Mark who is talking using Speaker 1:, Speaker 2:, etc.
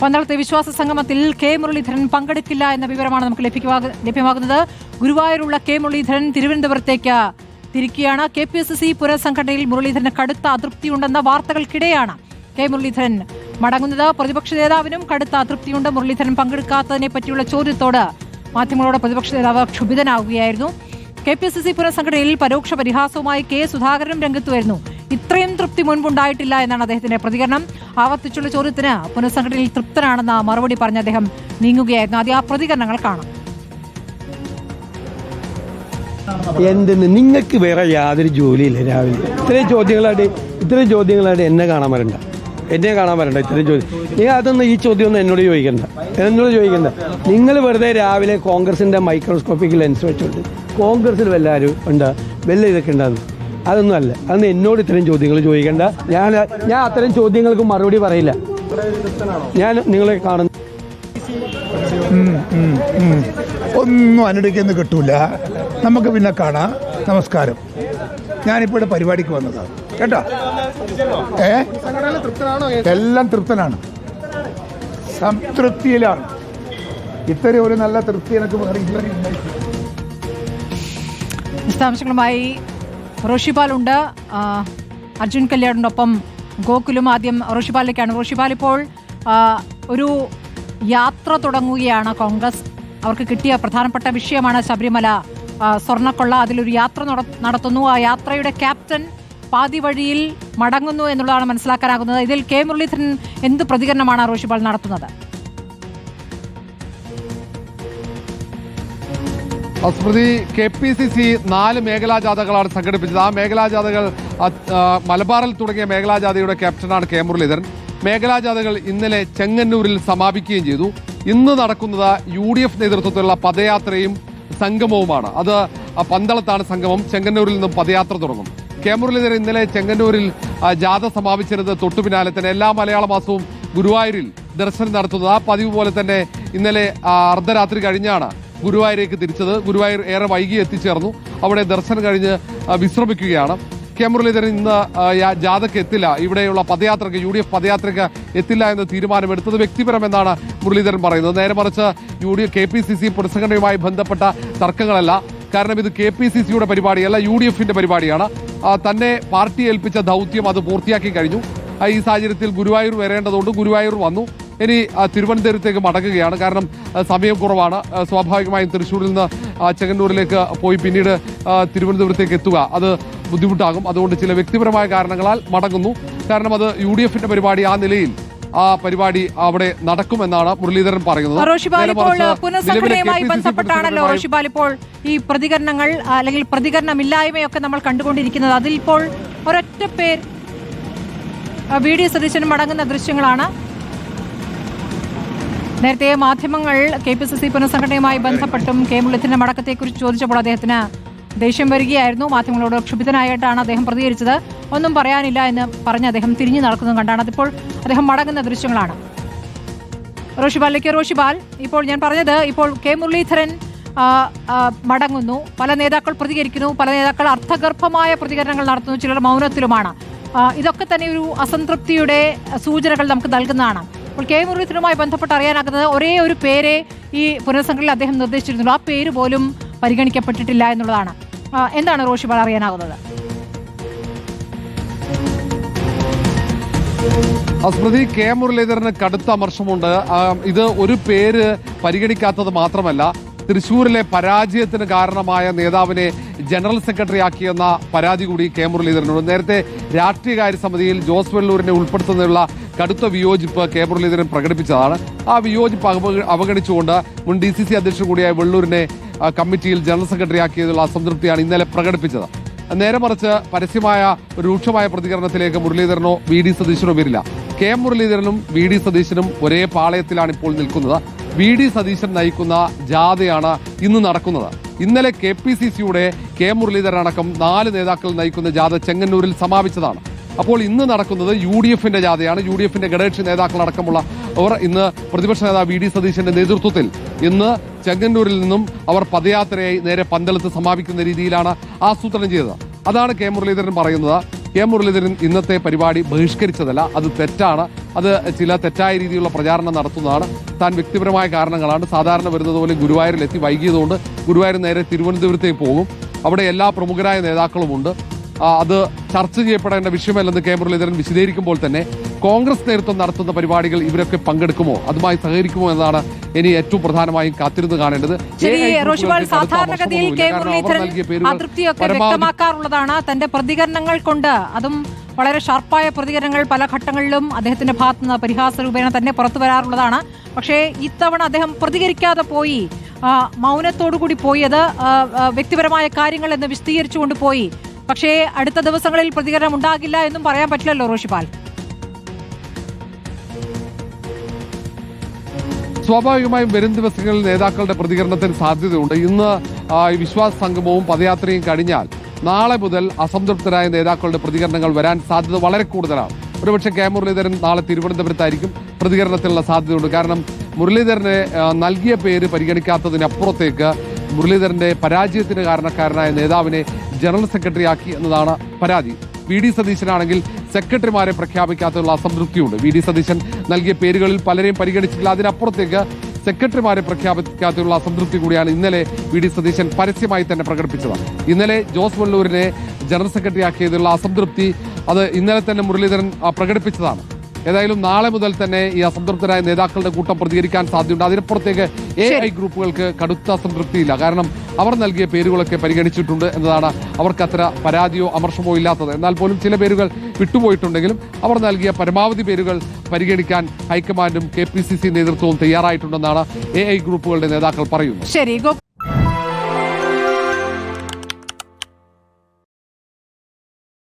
Speaker 1: പന്തളത്തെ വിശ്വാസ സംഗമത്തിൽ കെ മുരളീധരൻ പങ്കെടുക്കില്ല എന്ന വിവരമാണ് നമുക്ക് ലഭ്യമാകുന്നത്. ഗുരുവായൂരുള്ള കെ മുരളീധരൻ തിരുവനന്തപുരത്തേക്ക് തിരിക്കുകയാണ്. KPCC പുനഃസംഘടനയിൽ മുരളീധരന് കടുത്ത അതൃപ്തിയുണ്ടെന്ന വാർത്തകൾക്കിടെയാണ് കെ മുരളീധരൻ മടങ്ങുന്നത്. പ്രതിപക്ഷ നേതാവിനും കടുത്ത അതൃപ്തിയുണ്ട്. മുരളീധരൻ പങ്കെടുക്കാത്തതിനെ പറ്റിയുള്ള ചോദ്യത്തോട് മാധ്യമങ്ങളോട് പ്രതിപക്ഷ നേതാവ് ക്ഷുഭിതനാവുകയായിരുന്നു. KPCC പുനഃസംഘടനയിൽ പരോക്ഷ പരിഹാസവുമായി കെ സുധാകരനും രംഗത്ത് വരുന്നു. ഇത്രയും തൃപ്തി മുൻപുണ്ടായിട്ടില്ല എന്നാണ് അദ്ദേഹത്തിന്റെ പ്രതികരണം. ആവർത്തിച്ചുള്ള ചോദ്യത്തിന് പുനഃസംഘടനയിൽ തൃപ്തനാണെന്ന മറുപടി പറഞ്ഞ് അദ്ദേഹം നീങ്ങുകയായിരുന്നു. ആദ്യം ആ പ്രതികരണങ്ങൾ കാണാം.
Speaker 2: എന്തെന്ന് നിങ്ങൾക്ക് വേറെ യാതൊരു ജോലിയില്ല. രാവിലെ ഇത്രയും ചോദ്യങ്ങളായിട്ട് എന്നെ കാണാൻ വരണ്ട ഇത്രയും ചോദ്യം. നിങ്ങൾ അതൊന്നും ഈ ചോദ്യമൊന്നും എന്നോട് ചോദിക്കണ്ട. നിങ്ങൾ വെറുതെ രാവിലെ കോൺഗ്രസിന്റെ മൈക്രോസ്കോപ്പിക് ലെൻസ് വെച്ചോണ്ട് കോൺഗ്രസിൽ വല്ലാരും ഉണ്ട്, ഇതൊക്കെ ഉണ്ടാകും. അതൊന്നും അല്ല. അതൊന്നും എന്നോട് ഇത്തരം ചോദ്യങ്ങൾ ചോദിക്കണ്ട. ഞാൻ അത്തരം ചോദ്യങ്ങൾക്ക് മറുപടി പറയില്ല. ഞാൻ നിങ്ങളെ കാണുന്നു
Speaker 3: ഒന്നും അനുടയ്ക്കൊന്നും കിട്ടൂല. നമുക്ക് പിന്നെ കാണാം. നമസ്കാരം. ഞാനിപ്പോൾ ഇവിടെ പരിപാടിക്ക് വന്നതാണ് കേട്ടോ. എല്ലാം തൃപ്തനാണ്, സംതൃപ്തിയിലാണ്. ഇത്രയും ഒരു നല്ല തൃപ്തി എനിക്ക്
Speaker 1: വിശദാംശങ്ങളുമായി റോഷിപാലുണ്ട്, അർജുൻ കല്യാണിനൊപ്പം ഗോകുലും. ആദ്യം റോഷിപാലിലേക്കാണ്. റോഷിപാൽ, ഇപ്പോൾ ഒരു യാത്ര തുടങ്ങുകയാണ് കോൺഗ്രസ്. അവർക്ക് കിട്ടിയ പ്രധാനപ്പെട്ട വിഷയമാണ് ശബരിമല സ്വർണ്ണക്കൊള്ള. അതിലൊരു യാത്ര നടത്തുന്നു. ആ യാത്രയുടെ ക്യാപ്റ്റൻ പാതി വഴിയിൽ മടങ്ങുന്നു എന്നുള്ളതാണ് മനസ്സിലാക്കാനാകുന്നത്. ഇതിൽ കെ മുരളീധരൻ എന്ത് പ്രതികരണമാണ് റോഷിപാൽ നടത്തുന്നത്?
Speaker 4: സ്മൃതി, KPCC 4 മേഖലാ ജാഥകളാണ് സംഘടിപ്പിച്ചത്. ആ മേഖലാ ജാഥകൾ മലബാറിൽ തുടങ്ങിയ മേഖലാ ജാഥയുടെ ക്യാപ്റ്റനാണ് കെ മുരളീധരൻ. മേഖലാ ജാഥകൾ ഇന്നലെ ചെങ്ങന്നൂരിൽ സമാപിക്കുകയും ചെയ്തു. ഇന്ന് നടക്കുന്നത് UDF നേതൃത്വത്തിലുള്ള പദയാത്രയും സംഗമവുമാണ്. അത് പന്തളത്താണ് സംഗമം. ചെങ്ങന്നൂരിൽ നിന്നും പദയാത്ര തുടങ്ങും. കെ മുരളീധരൻ ഇന്നലെ ചെങ്ങന്നൂരിൽ ജാഥ സമാപിച്ചിരുന്നത് തൊട്ടു പിന്നാലെ തന്നെ എല്ലാ മലയാള മാസവും ഗുരുവായൂരിൽ ദർശനം നടത്തുന്നത്. ആ പതിവ് പോലെ തന്നെ ഇന്നലെ അർദ്ധരാത്രി കഴിഞ്ഞാണ് ഗുരുവായൂരേക്ക് തിരിച്ചത്. ഗുരുവായൂർ ഏറെ വൈകി എത്തിച്ചേർന്നു. അവിടെ ദർശനം കഴിഞ്ഞ് വിശ്രമിക്കുകയാണ്. കെ മുരളീധരൻ ഇന്ന് ജാഥയ്ക്ക് എത്തില്ല. ഇവിടെയുള്ള പദയാത്രയ്ക്ക് UDF പദയാത്രയ്ക്ക് എത്തില്ല എന്ന തീരുമാനമെടുത്തത് വ്യക്തിപരമെന്നാണ് മുരളീധരൻ പറയുന്നത്. നേരെ മറിച്ച് KPCC പുനഃസംഘടനയുമായി ബന്ധപ്പെട്ട തർക്കങ്ങളല്ല. കാരണം ഇത് KPCCയുടെ പരിപാടിയല്ല, UDFന്റെ പരിപാടിയാണ്. തന്നെ പാർട്ടി ഏൽപ്പിച്ച ദൗത്യം അത് പൂർത്തിയാക്കി കഴിഞ്ഞു. ഈ സാഹചര്യത്തിൽ ഗുരുവായൂർ വരേണ്ടതുകൊണ്ട് ഗുരുവായൂർ വന്നു. ഇനി തിരുവനന്തപുരത്തേക്ക് മടങ്ങുകയാണ്. കാരണം സമയം കുറവാണ്. സ്വാഭാവികമായും തൃശ്ശൂരിൽ നിന്ന് ചെങ്ങന്നൂരിലേക്ക് പോയി പിന്നീട് തിരുവനന്തപുരത്തേക്ക് എത്തുക അത് ബുദ്ധിമുട്ടാകും. അതുകൊണ്ട് ചില വ്യക്തിപരമായ കാരണങ്ങളാൽ മടങ്ങുന്നു. കാരണം അത് UDFന്റെ പരിപാടി, ആ നിലയിൽ ആ പരിപാടി അവിടെ നടക്കുമെന്നാണ് മുരളീധരൻ പറയുന്നത്.
Speaker 1: പുനഃസംഘടനയുമായി ബന്ധപ്പെട്ടാണല്ലോ റോഷിപാൽ ഇപ്പോൾ ഈ പ്രതികരണങ്ങൾ അല്ലെങ്കിൽ പ്രതികരണമില്ലായ്മയൊക്കെ നമ്മൾ കണ്ടുകൊണ്ടിരിക്കുന്നത്. അതിൽ ഇപ്പോൾ ഒരൊറ്റ പേർ VD സതീശനും മടങ്ങുന്ന ദൃശ്യങ്ങളാണ്. നേരത്തെ മാധ്യമങ്ങൾ KPCC പുനഃസംഘടനയുമായി ബന്ധപ്പെട്ടും കെ മുരളീധരന്റെ മടക്കത്തെക്കുറിച്ച് ചോദിച്ചപ്പോൾ അദ്ദേഹത്തിന് ദേഷ്യം വരികയായിരുന്നു. മാധ്യമങ്ങളോട് ക്ഷുഭിതനായിട്ടാണ് അദ്ദേഹം പ്രതികരിച്ചത്. ഒന്നും പറയാനില്ല എന്ന് പറഞ്ഞ് അദ്ദേഹം തിരിഞ്ഞു നടക്കുന്നത് കണ്ടാണ്. അതിപ്പോൾ അദ്ദേഹം മടങ്ങുന്ന ദൃശ്യങ്ങളാണ്. റോഷിപാൽ, ഇപ്പോൾ ഞാൻ പറഞ്ഞത്, ഇപ്പോൾ കെ മുരളീധരൻ മടങ്ങുന്നു. പല നേതാക്കൾ പ്രതികരിക്കുന്നു. പല നേതാക്കൾ അർത്ഥഗർഭമായ പ്രതികരണങ്ങൾ നടത്തുന്നു. ചിലർ മൗനത്തിലുമാണ്. ഇതൊക്കെ തന്നെ ഒരു അസംതൃപ്തിയുടെ സൂചനകൾ നമുക്ക് നൽകുന്നതാണ്. അപ്പോൾ കെ മുരളീധരനുമായി ബന്ധപ്പെട്ട് അറിയാനാകുന്നത് ഒരേ ഒരു പേരെ ഈ പുനഃസംഘടനയിൽ അദ്ദേഹം നിർദ്ദേശിച്ചിരുന്നുള്ളൂ. ആ പേര് പോലും പരിഗണിക്കപ്പെട്ടിട്ടില്ല എന്നുള്ളതാണ്. എന്താണ് റോഷിപാൽ അറിയാനാകുന്നത്?
Speaker 4: സ്മൃതി, കെ മുരളീധരന് കടുത്ത അമർഷമുണ്ട്. ഇത് ഒരു പേര് പരിഗണിക്കാത്തത് മാത്രമല്ല, തൃശ്ശൂരിലെ പരാജയത്തിന് കാരണമായ നേതാവിനെ ജനറൽ സെക്രട്ടറി ആക്കിയെന്ന പരാതി കൂടി കെ മുരളീധരനുണ്ട്. നേരത്തെ രാഷ്ട്രീയകാര്യ സമിതിയിൽ ജോസ് വെള്ളൂരിനെ ഉൾപ്പെടുത്തുന്നതിനുള്ള കടുത്ത വിയോജിപ്പ് കെ മുരളീധരൻ പ്രകടിപ്പിച്ചതാണ്. ആ വിയോജിപ്പ് അവഗണിച്ചുകൊണ്ട് മുൻ DCC അധ്യക്ഷൻ കൂടിയായ വെള്ളൂരിനെ കമ്മിറ്റിയിൽ ജനറൽ സെക്രട്ടറി ആക്കിയതിലുള്ള അസംതൃപ്തിയാണ് ഇന്നലെ പ്രകടിപ്പിച്ചത്. നേരെ മറിച്ച് പരസ്യമായ രൂക്ഷമായ പ്രതികരണത്തിലേക്ക് മുരളീധരനോ VD സതീശനോ വരില്ല. കെ മുരളീധരനും VD സതീശനും ഒരേ പാളയത്തിലാണ് ഇപ്പോൾ നിൽക്കുന്നത്. VD സതീശൻ നയിക്കുന്ന ജാഥയാണ് ഇന്ന് നടക്കുന്നത്. ഇന്നലെ KPCCയുടെ കെ മുരളീധരൻ അടക്കം 4 നേതാക്കൾ നയിക്കുന്ന ജാഥ ചെങ്ങന്നൂരിൽ സമാപിച്ചതാണ്. അപ്പോൾ ഇന്ന് നടക്കുന്നത് UDFന്റെ ജാഥയാണ്. UDFന്റെ ഘടകകക്ഷി നേതാക്കളടക്കമുള്ള അവർ ഇന്ന് പ്രതിപക്ഷ നേതാവ് VD സതീശന്റെ നേതൃത്വത്തിൽ ഇന്ന് ചെങ്ങന്നൂരിൽ നിന്നും അവർ പദയാത്രയായി നേരെ പന്തളത്ത് സമാപിക്കുന്ന രീതിയിലാണ് ആസൂത്രണം ചെയ്തത്. അതാണ് കെ മുരളീധരൻ പറയുന്നത്. കെ മുരളീധരൻ ഇന്നത്തെ പരിപാടി ബഹിഷ്കരിച്ചതല്ല, അത് തെറ്റാണ്. അത് ചില തെറ്റായ രീതിയിലുള്ള പ്രചാരണം നടത്തുന്നതാണ്. താൻ വ്യക്തിപരമായ കാരണങ്ങളാണ് സാധാരണ വരുന്നത് പോലെ ഗുരുവായൂരിലെത്തി വൈകിയതുകൊണ്ട് ഗുരുവായൂർ നേരെ തിരുവനന്തപുരത്തേക്ക് പോകും. അവിടെ എല്ലാ പ്രമുഖരായ നേതാക്കളുമുണ്ട്. അത് ചർച്ച ചെയ്യപ്പെടേണ്ട വിഷയമല്ലെന്ന് കെ മുരളീധരൻ വിശദീകരിക്കുമ്പോൾ തന്നെ കോൺഗ്രസ് നേതൃത്വം നടത്തുന്ന പരിപാടികൾ ഇവരൊക്കെ പങ്കെടുക്കുമോ, അതുമായി സഹകരിക്കുമോ എന്നതാണ് ഇനി ഏറ്റവും പ്രധാനമായും കാത്തിരുന്ന് കാണേണ്ടത്.
Speaker 1: സാധാരണഗതിയിൽ കെ മുരളീധരൻ അതൃപ്തിയൊക്കെ വ്യക്തമാക്കാറുള്ളതാണ് തന്റെ പ്രതികരണങ്ങൾ കൊണ്ട്. അതും വളരെ ഷാർപ്പായ പ്രതികരണങ്ങൾ പല ഘട്ടങ്ങളിലും അദ്ദേഹത്തിന്റെ ഭാഗത്തു നിന്ന് പരിഹാസ രൂപേണ തന്നെ പുറത്തു വരാറുള്ളതാണ്. പക്ഷേ ഇത്തവണ അദ്ദേഹം പ്രതികരിക്കാതെ പോയി, മൗനത്തോടുകൂടി പോയി. അത് വ്യക്തിപരമായ കാര്യങ്ങൾ എന്ന് വിശദീകരിച്ചുകൊണ്ട് പോയി. പക്ഷേ അടുത്ത ദിവസങ്ങളിൽ പ്രതികരണം ഉണ്ടാകില്ല എന്നും പറയാൻ പറ്റില്ലല്ലോ റോഷിപാൽ.
Speaker 4: സ്വാഭാവികമായും വരും ദിവസങ്ങളിൽ നേതാക്കളുടെ പ്രതികരണത്തിന് സാധ്യതയുണ്ട്. ഇന്ന് ഈ വിശ്വാസ സംഗമവും പദയാത്രയും കഴിഞ്ഞാൽ നാളെ മുതൽ അസംതൃപ്തരായ നേതാക്കളുടെ പ്രതികരണങ്ങൾ വരാൻ സാധ്യത വളരെ കൂടുതലാണ്. ഒരുപക്ഷെ കെ മുരളീധരൻ നാളെ തിരുവനന്തപുരത്തായിരിക്കും. പ്രതികരണത്തിനുള്ള സാധ്യതയുണ്ട്. കാരണം മുരളീധരന് നൽകിയ പേര് പരിഗണിക്കാത്തതിനപ്പുറത്തേക്ക് മുരളീധരന്റെ പരാജയത്തിന് കാരണക്കാരനായ നേതാവിനെ ജനറൽ സെക്രട്ടറി ആക്കി എന്നതാണ് പരാതി. വി ഡി സതീശനാണെങ്കിൽ സെക്രട്ടറിമാരെ പ്രഖ്യാപിക്കാത്തതിലുള്ള അസംതൃപ്തിയുണ്ട്. വി ഡി സതീശൻ നൽകിയ പേരുകളിൽ പലരെയും പരിഗണിച്ചിട്ടില്ല. അതിനപ്പുറത്തേക്ക് സെക്രട്ടറിമാരെ പ്രഖ്യാപിക്കാത്തതിലുള്ള അസംതൃപ്തി കൂടിയാണ് ഇന്നലെ വി ഡി സതീശൻ പരസ്യമായി തന്നെ പ്രകടിപ്പിച്ചത്. ഇന്നലെ ജോസ് വള്ളൂരിനെ ജനറൽ സെക്രട്ടറി ആക്കിയതിലുള്ള അസംതൃപ്തി അത് ഇന്നലെ തന്നെ മുരളീധരൻ പ്രകടിപ്പിച്ചതാണ്. ഏതായാലും നാളെ മുതൽ തന്നെ ഈ അസംതൃപ്തരായ നേതാക്കളുടെ കൂട്ടം പ്രതികരിക്കാൻ സാധ്യതയുണ്ട്. അതിനപ്പുറത്തേക്ക് AI ഗ്രൂപ്പുകൾക്ക് കടുത്ത അസംതൃപ്തിയില്ല. കാരണം അവർ നൽകിയ പേരുകളൊക്കെ പരിഗണിച്ചിട്ടുണ്ട് എന്നതാണ്. അവർക്ക് അത്ര പരാതിയോ അമർഷമോ ഇല്ലാത്തത്. എന്നാൽ പോലും ചില പേരുകൾ വിട്ടുപോയിട്ടുണ്ടെങ്കിലും അവർ നൽകിയ പരമാവധി പേരുകൾ പരിഗണിക്കാൻ ഹൈക്കമാൻഡും KPCC നേതൃത്വവും തയ്യാറായിട്ടുണ്ടെന്നാണ് AI ഗ്രൂപ്പുകളുടെ നേതാക്കൾ പറയുന്നത്.
Speaker 1: ശരി.